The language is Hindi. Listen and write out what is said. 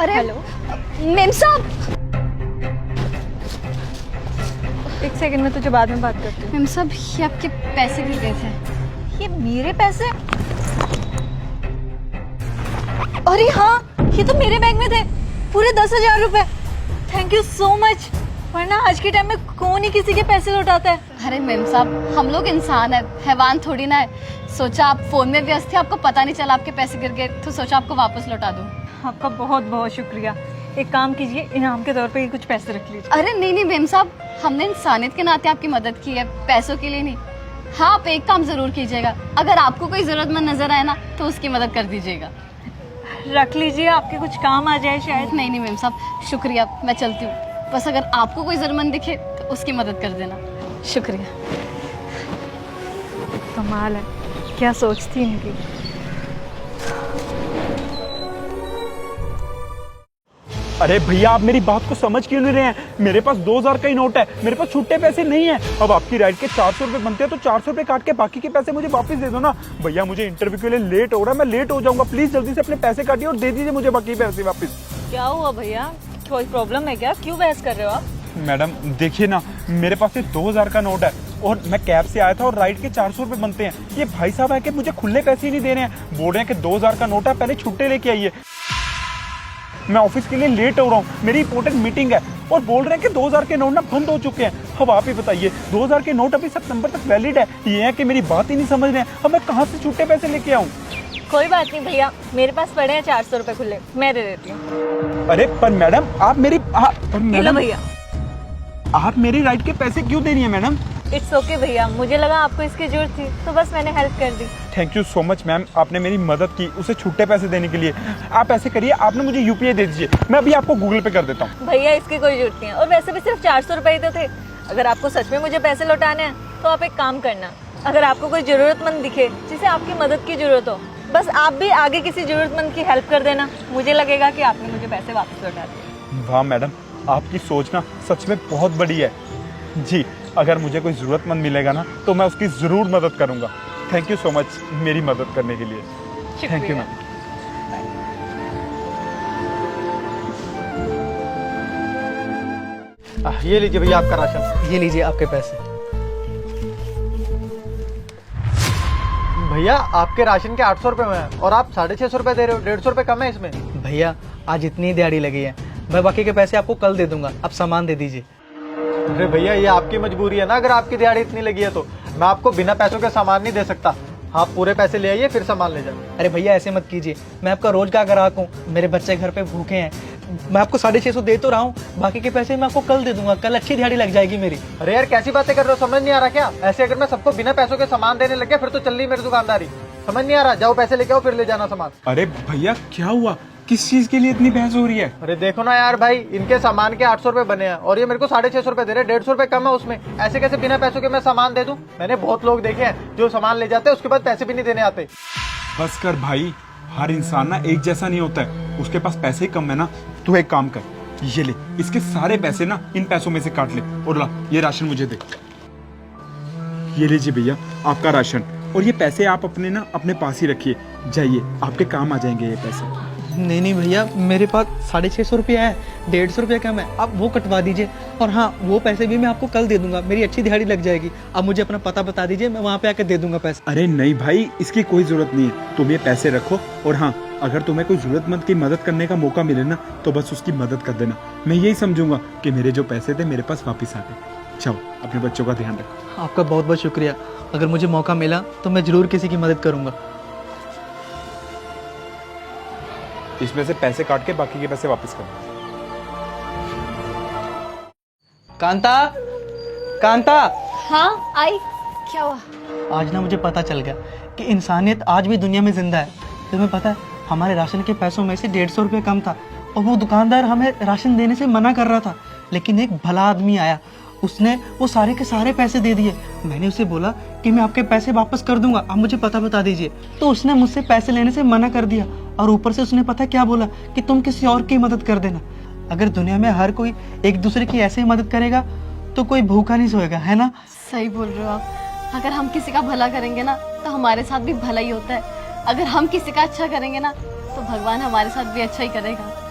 अरे हेलो मेम साहब, एक सेकंड में तुझे बाद में बात करती हूँ। मेम साहब ये आपके पैसे गिर गए थे। ये मेरे पैसे? अरे हाँ, ये तो मेरे बैग में थे, पूरे 10,000 रुपए। Thank you so much. वरना आज के टाइम में कौन ही किसी के पैसे लौटाता है। अरे मेम साहब, हम लोग इंसान है, हैवान थोड़ी ना है। सोचा आप फोन में व्यस्त थे, आपको पता नहीं चला आपके पैसे गिर गए, तो सोचा आपको वापस लौटा दूं। आपका बहुत बहुत शुक्रिया। एक काम कीजिए, इनाम के तौर पे ये कुछ पैसे रख लीजिए। अरे नहीं नहीं मेम साहब, हमने इंसानियत के नाते आपकी मदद की है, पैसों के लिए नहीं। हाँ, आप एक काम जरूर कीजिएगा, अगर आपको कोई जरूरतमंद नजर आए ना तो उसकी मदद कर दीजिएगा। रख लीजिए, आपके कुछ काम आ जाए शायद। नहीं नहीं मेम साहब, शुक्रिया, मैं चलती हूँ। बस अगर आपको कोई जरूरतमंद दिखे तो उसकी मदद कर देना। शुक्रिया। कमाल है, क्या सोचती इनकी। अरे भैया, आप मेरी बात को समझ क्यों नहीं रहे हैं? मेरे पास 2,000 का ही नोट है, मेरे पास छुट्टे पैसे नहीं है। अब आपकी राइड के 400 रुपए बनते हैं तो 400 रुपए काट के बाकी के पैसे मुझे वापस दे दो ना। भैया मुझे इंटरव्यू के लिए लेट हो रहा है, मैं लेट हो जाऊंगा। प्लीज जल्दी से अपने पैसे काटिए और दे दीजिए मुझे बाकी पैसे वापस। क्या हुआ भैया, कोई प्रॉब्लम है क्या? क्यों बहस कर रहे हो आप? मैडम देखिए ना, मेरे पास ये 2,000 का नोट है और मैं कैब से आया था और राइड के 400 रुपए बनते हैं। ये भाई साहब है कि मुझे खुले पैसे ही नहीं दे रहे हैं, बोल रहे हैं कि 2,000 का नोट है, पहले छुट्टे लेके आइए। मैं ऑफिस के लिए लेट हो रहा हूँ, मेरी इंपॉर्टेंट मीटिंग है, और बोल रहे हैं कि 2,000 के नोट ना बंद हो चुके हैं। अब आप ही बताइए, 2,000 के नोट अभी सितंबर तक वैलिड है। ये है कि मेरी बात ही नहीं समझ रहे हैं। अब मैं कहाँ से छुट्टे पैसे लेके आऊँ? कोई बात नहीं भैया, मेरे पास पड़े हैं 400 रुपए खुले, मैं दे देती हूँ। अरे पर मैडम, आप मेरी भैया, आप मेरी राइड के पैसे क्यों दे रही हैं मैडम? इट्स ओके भैया, मुझे लगा आपको इसकी जरूरत थी तो बस मैंने हेल्प कर दी। Thank you so much ma'am, आपने मेरी मदद की उसे छुट्टे पैसे देने के लिए। आप ऐसे करिए, आपने मुझे यूपीआई दे दीजिए, मैं अभी आपको गूगल पे कर देता हूँ। भैया इसकी कोई जरूरत नहीं है, और वैसे भी सिर्फ 400 रुपए ही तो थे। अगर आपको सच में मुझे पैसे लौटाने हैं तो आप एक काम करना, अगर आपको कोई जरूरतमंद दिखे जिसे आपकी मदद की जरूरत हो, बस आप भी आगे किसी जरूरतमंद की हेल्प कर देना। मुझे लगेगा कि आपने मुझे पैसे वापस लौटा दिए। वाह मैडम, आपकी सोच ना सच में बहुत बड़ी है जी। अगर मुझे कोई ज़रूरतमंद मिलेगा ना तो मैं उसकी ज़रूर मदद करूंगा। थैंक यू सो मच मेरी मदद करने के लिए। Thank you ma'am. ये लीजिए भैया आपका राशन। ये लीजिए आपके पैसे। भैया आपके राशन के 800 रुपए में है और आप 650 रुपए दे रहे हो, 150 रुपए कम है इसमें। भैया आज इतनी दिहाड़ी लगी है, मैं बाकी के पैसे आपको कल दे दूंगा, आप सामान दे दीजिए। अरे भैया ये आपकी मजबूरी है ना, अगर आपकी दिहाड़ी इतनी लगी है तो मैं आपको बिना पैसों के सामान नहीं दे सकता। आप पूरे पैसे ले आइए फिर सामान ले जाइए। अरे भैया ऐसे मत कीजिए, मैं आपका रोज का ग्राहक हूँ, मेरे बच्चे घर पे भूखे हैं। मैं आपको 650 दे तो रहा हूँ, बाकी के पैसे मैं आपको कल दे दूंगा, कल अच्छी दिहाड़ी लग जाएगी मेरी। अरे यार कैसी बातें कर रहे हो, समझ नहीं आ रहा क्या? ऐसे अगर मैं सबको बिना पैसों के सामान देने लग गया फिर तो चल रही मेरी दुकानदारी। समझ नहीं आ रहा, जाओ पैसे लेके आओ फिर ले जाना सामान। अरे भैया क्या हुआ, किस चीज के लिए इतनी बहस हो रही है? अरे देखो ना यार भाई, इनके सामान के 800 रुपए बने हैं और ये मेरे को 650 रुपए दे रहे, 150 रुपए कम है उसमें। ऐसे कैसे बिना पैसों के मैं सामान दे दूं? मैंने बहुत लोग देखे हैं जो सामान ले जाते हैं उसके बाद पैसे भी नहीं देने आते। बस कर भाई, हर इंसान ना एक जैसा नहीं होता है, उसके पास पैसे ही कम है ना। तू एक काम कर, ये ले, इसके सारे पैसे ना इन पैसों में से काट ले और ला ये राशन मुझे दे। ये लीजिए भैया आपका राशन, और ये पैसे आप अपने ना अपने पास ही रखिए, जाइए आपके काम आ जाएंगे ये पैसे। नहीं नहीं भैया, मेरे पास 650 रुपया है, 150 रुपया कम है, आप वो कटवा दीजिए। और हाँ, वो पैसे भी मैं आपको कल दे दूंगा, मेरी अच्छी दिहाड़ी लग जाएगी। आप मुझे अपना पता बता दीजिए, मैं वहाँ पे आकर दे दूंगा पैसे। अरे नहीं भाई, इसकी कोई जरूरत नहीं है, तुम ये पैसे रखो। और हाँ, अगर तुम्हें कोई जरूरतमंद की मदद करने का मौका मिले ना तो बस उसकी मदद कर देना। मैं यही समझूंगा कि मेरे जो पैसे थे मेरे पास वापिस आ गए। चलो अपने बच्चों का ध्यान रखो। आपका बहुत बहुत शुक्रिया, अगर मुझे मौका मिला तो मैं जरूर किसी की मदद करूंगा। इसमें से पैसे काट के बाकी के पैसे वापस कर। कांता, कांता। हाँ आई, क्या हुआ? आज ना मुझे पता चल गया कि इंसानियत आज भी दुनिया में जिंदा है। तुम्हें पता है, हमारे राशन के पैसों में से 150 रुपये कम था और वो दुकानदार हमें राशन देने से मना कर रहा था, लेकिन एक भला आदमी आया, उसने वो सारे के सारे पैसे दे दिए। मैंने उसे बोला कि मैं आपके पैसे वापस कर दूंगा, आप मुझे पता बता दीजिए, तो उसने मुझसे पैसे लेने से मना कर दिया। और ऊपर से उसने पता क्या बोला कि तुम किसी और की मदद कर देना। अगर दुनिया में हर कोई एक दूसरे की ऐसे ही मदद करेगा तो कोई भूखा नहीं सोएगा, है ना? सही बोल रहे हो आप। अगर हम किसी का भला करेंगे ना तो हमारे साथ भी भला ही होता है। अगर हम किसी का अच्छा करेंगे ना तो भगवान हमारे साथ भी अच्छा ही करेगा।